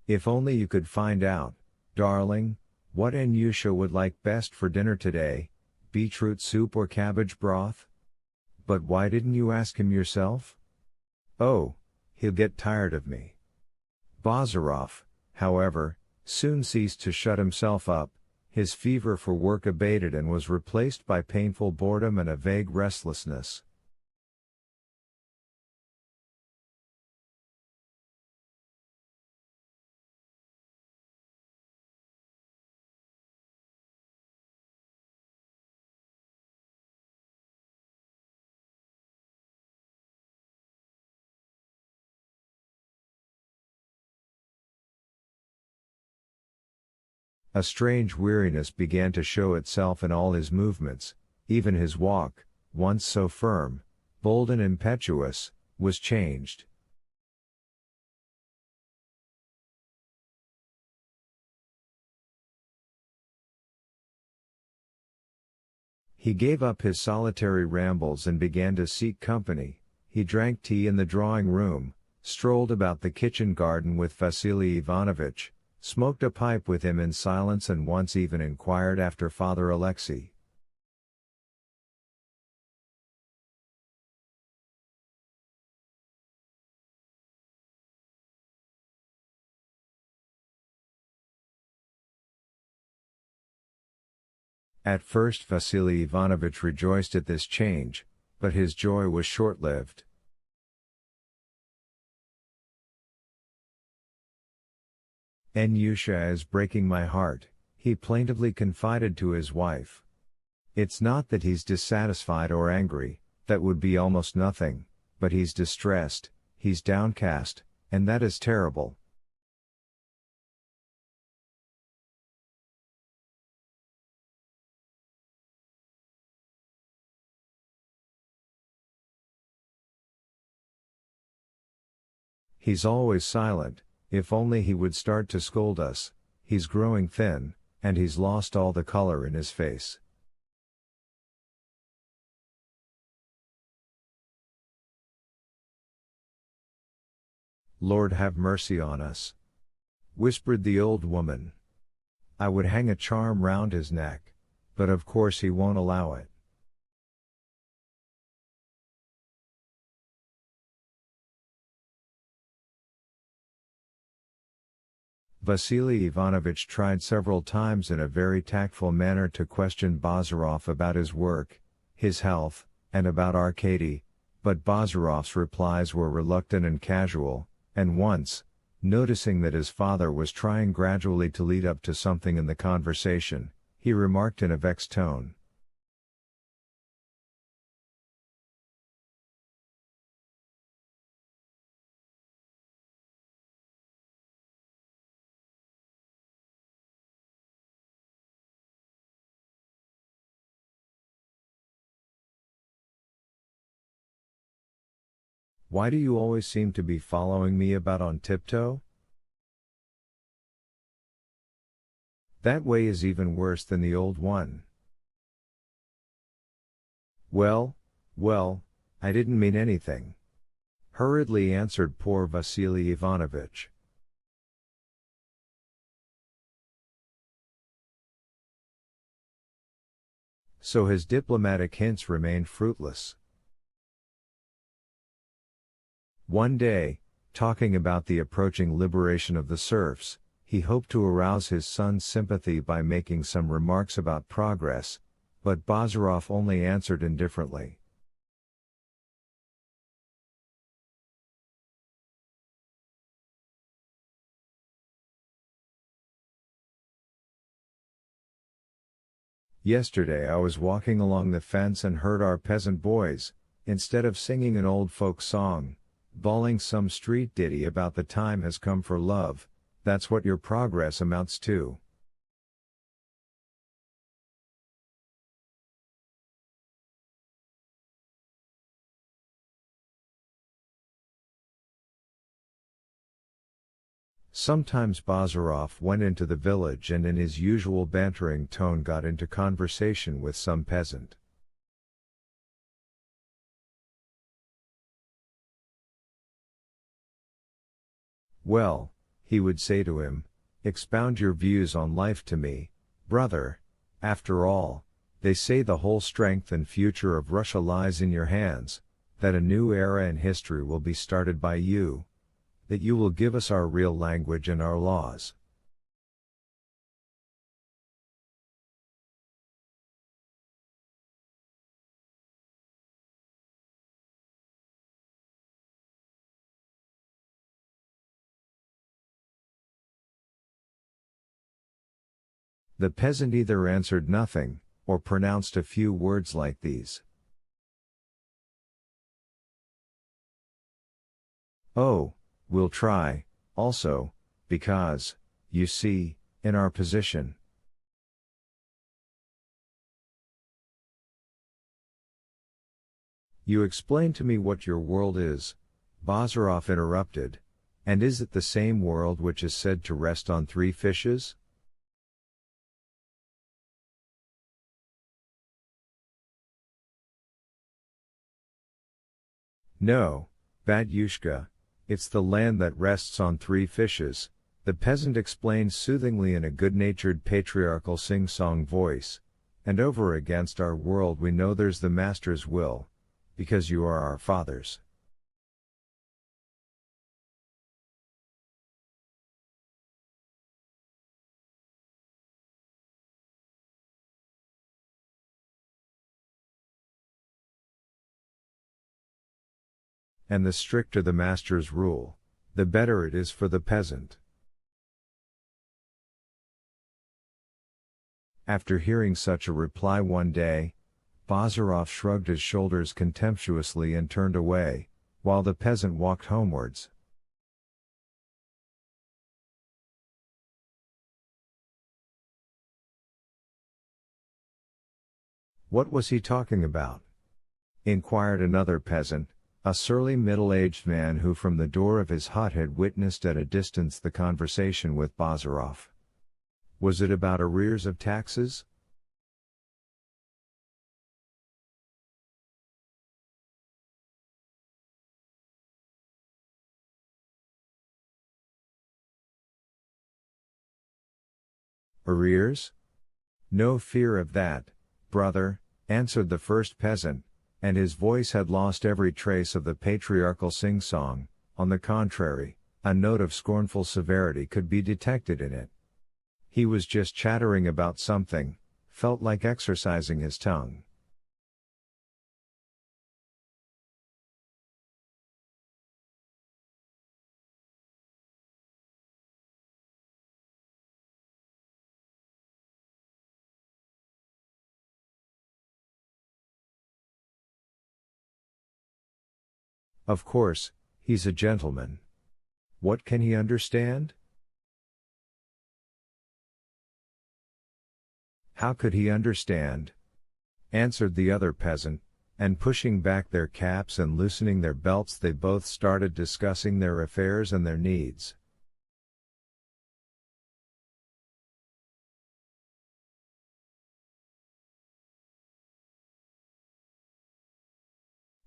If only you could find out, darling, what Anyusha would like best for dinner today, beetroot soup or cabbage broth? But why didn't you ask him yourself? Oh, he'll get tired of me. Bazarov, however, soon ceased to shut himself up. His fever for work abated and was replaced by painful boredom and a vague restlessness. A strange weariness began to show itself in all his movements, even his walk, once so firm, bold and impetuous, was changed. He gave up his solitary rambles and began to seek company. He drank tea in the drawing room, strolled about the kitchen garden with Vasily Ivanovich, smoked a pipe with him in silence and once even inquired after Father Alexei. At first Vasily Ivanovich rejoiced at this change, but his joy was short-lived. "Anyusha is breaking my heart," he plaintively confided to his wife. "It's not that he's dissatisfied or angry, that would be almost nothing, but he's distressed, he's downcast, and that is terrible." "He's always silent. If only he would start to scold us. He's growing thin, and he's lost all the color in his face." "Lord have mercy on us," whispered the old woman. "I would hang a charm round his neck, but of course he won't allow it." Vasily Ivanovich tried several times in a very tactful manner to question Bazarov about his work, his health, and about Arkady, but Bazarov's replies were reluctant and casual, and once, noticing that his father was trying gradually to lead up to something in the conversation, he remarked in a vexed tone, "Why do you always seem to be following me about on tiptoe? That way is even worse than the old one." Well, I didn't mean anything," hurriedly answered poor Vasily Ivanovich. So his diplomatic hints remained fruitless. One day, talking about the approaching liberation of the serfs, he hoped to arouse his son's sympathy by making some remarks about progress, but Bazarov only answered indifferently, "Yesterday I was walking along the fence and heard our peasant boys, instead of singing an old folk song, bawling some street ditty about the time has come for love. That's what your progress amounts to." Sometimes Bazarov went into the village and in his usual bantering tone got into conversation with some peasant. Well, He would say to him, "Expound your views on life to me, brother. After all, they say the whole strength and future of Russia lies in your hands, that a new era in history will be started by you, that you will give us our real language and our laws." The peasant either answered nothing, or pronounced a few words like these. "Oh, we'll try, also, because, you see, in our position." "You explain to me what your world is," Bazarov interrupted, "and is it the same world which is said to rest on three fishes?" "No, Batyushka, it's the land that rests on three fishes," the peasant explained soothingly in a good-natured patriarchal sing-song voice, "and over against our world we know there's the master's will, because you are our fathers." And the stricter the master's rule, the better it is for the peasant. After hearing such a reply one day, Bazarov shrugged his shoulders contemptuously and turned away, while the peasant walked homewards. "What was he talking about?" inquired another peasant, a surly middle-aged man who from the door of his hut had witnessed at a distance the conversation with Bazarov. "Was it about arrears of taxes?" "Arrears? No fear of that, brother," answered the first peasant, and his voice had lost every trace of the patriarchal sing-song. On the contrary, a note of scornful severity could be detected in it. He was just chattering about something, felt like exercising his tongue. "Of course, he's a gentleman. What can he understand?" "How could he understand?" answered the other peasant, and pushing back their caps and loosening their belts they both started discussing their affairs and their needs.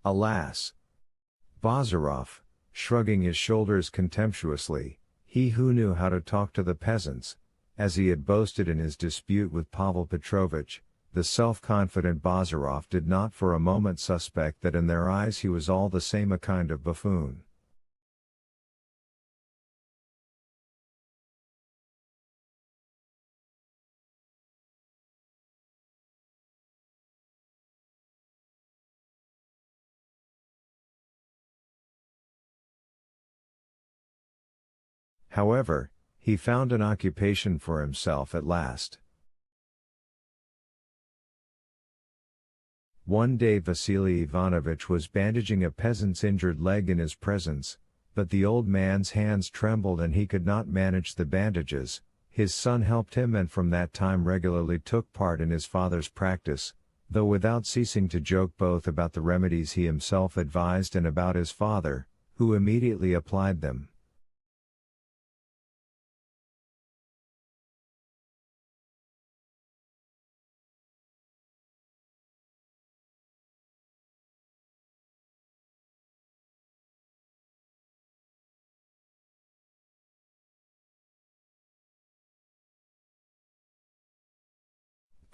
Alas! Bazarov, shrugging his shoulders contemptuously, he who knew how to talk to the peasants, as he had boasted in his dispute with Pavel Petrovitch, the self-confident Bazarov did not for a moment suspect that in their eyes he was all the same a kind of buffoon. However, he found an occupation for himself at last. One day Vasily Ivanovich was bandaging a peasant's injured leg in his presence, but the old man's hands trembled and he could not manage the bandages. His son helped him and from that time regularly took part in his father's practice, though without ceasing to joke both about the remedies he himself advised and about his father, who immediately applied them.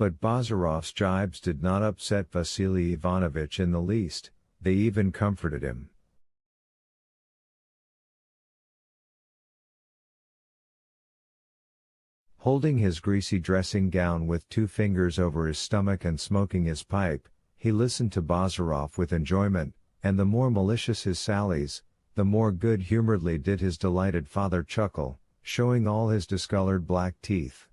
But Bazarov's jibes did not upset Vasily Ivanovich in the least, they even comforted him. Holding his greasy dressing gown with 2 fingers over his stomach and smoking his pipe, he listened to Bazarov with enjoyment, and the more malicious his sallies, the more good-humoredly did his delighted father chuckle, showing all his discolored black teeth.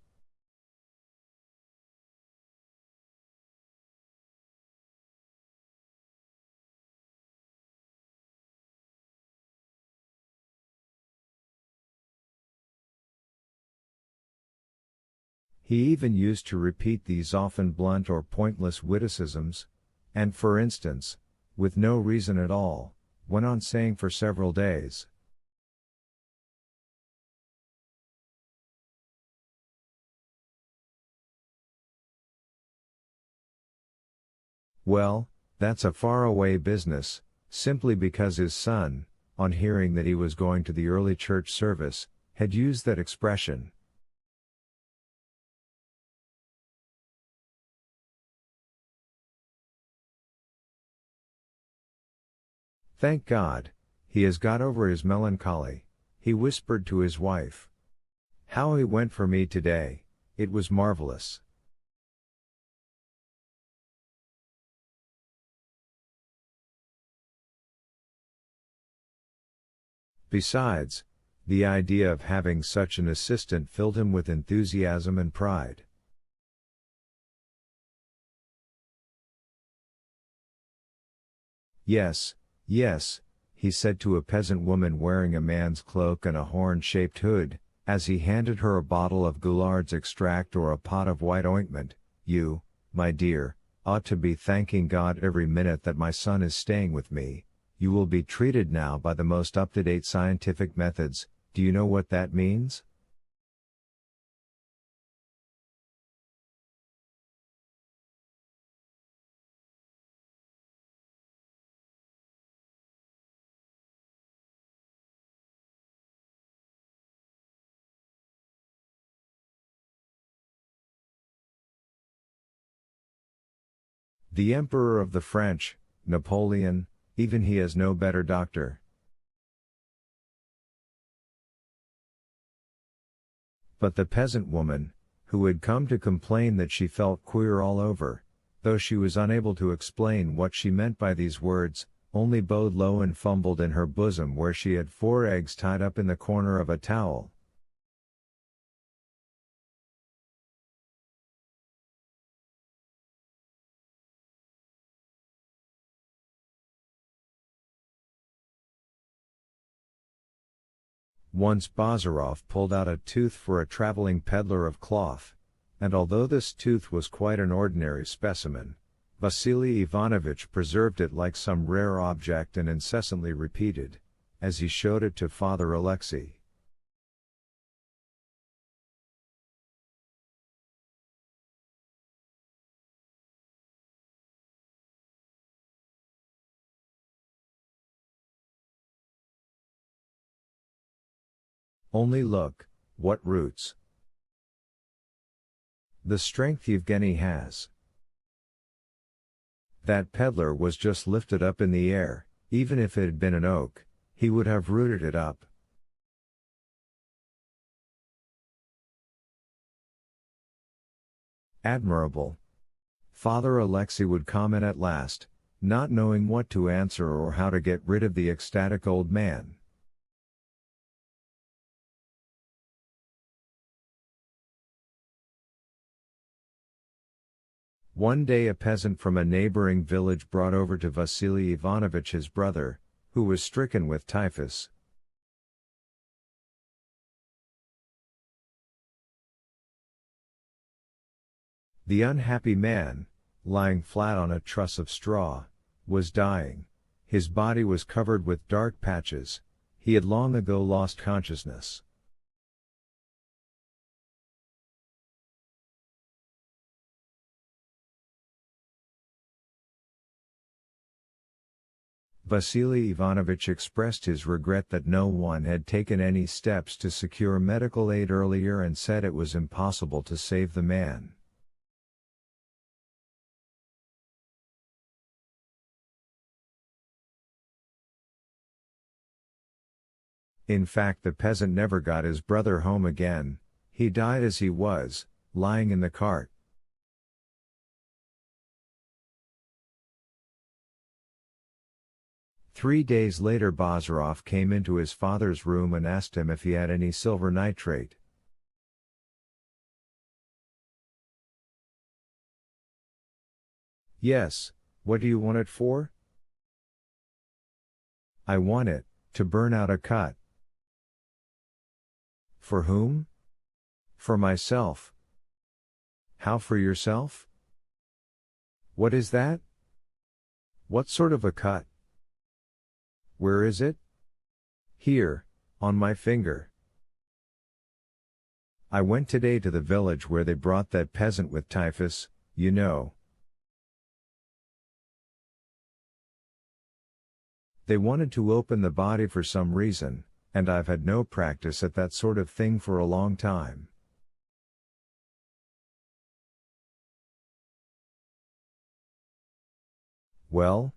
He even used to repeat these often blunt or pointless witticisms, and for instance, with no reason at all, went on saying for several days, "Well, that's a far-away business," simply because his son, on hearing that he was going to the early church service, had used that expression. "Thank God, he has got over his melancholy," he whispered to his wife. "How he went for me today, it was marvelous." Besides, the idea of having such an assistant filled him with enthusiasm and pride. "Yes, yes," he said to a peasant woman wearing a man's cloak and a horn-shaped hood, as he handed her a bottle of Goulard's extract or a pot of white ointment, "you, my dear, ought to be thanking God every minute that my son is staying with me. You will be treated now by the most up-to-date scientific methods. Do you know what that means?" The Emperor of the French, Napoleon, even he has no better doctor. But the peasant woman, who had come to complain that she felt queer all over, though she was unable to explain what she meant by these words, only bowed low and fumbled in her bosom where she had 4 eggs tied up in the corner of a towel. Once Bazarov pulled out a tooth for a traveling peddler of cloth, and although this tooth was quite an ordinary specimen, Vasily Ivanovich preserved it like some rare object and incessantly repeated, as he showed it to Father Alexei, "Only look, what roots! The strength Yevgeny has." That peddler was just lifted up in the air. Even if it had been an oak, he would have rooted it up. "Admirable," Father Alexei would comment at last, not knowing what to answer or how to get rid of the ecstatic old man. One day a peasant from a neighboring village brought over to Vasily Ivanovich his brother, who was stricken with typhus. The unhappy man, lying flat on a truss of straw, was dying. His body was covered with dark patches. He had long ago lost consciousness. Vasily Ivanovich expressed his regret that no one had taken any steps to secure medical aid earlier and said it was impossible to save the man. In fact, the peasant never got his brother home again. He died as he was, lying in the cart. Three days later Bazarov came into his father's room and asked him if he had any silver nitrate. Yes, what do you want it for? I want it, to burn out a cut. For whom? For myself. How for yourself? What is that? What sort of a cut? Where is it? Here, on my finger. I went today to the village where they brought that peasant with typhus, you know. They wanted to open the body for some reason, and I've had no practice at that sort of thing for a long time. Well,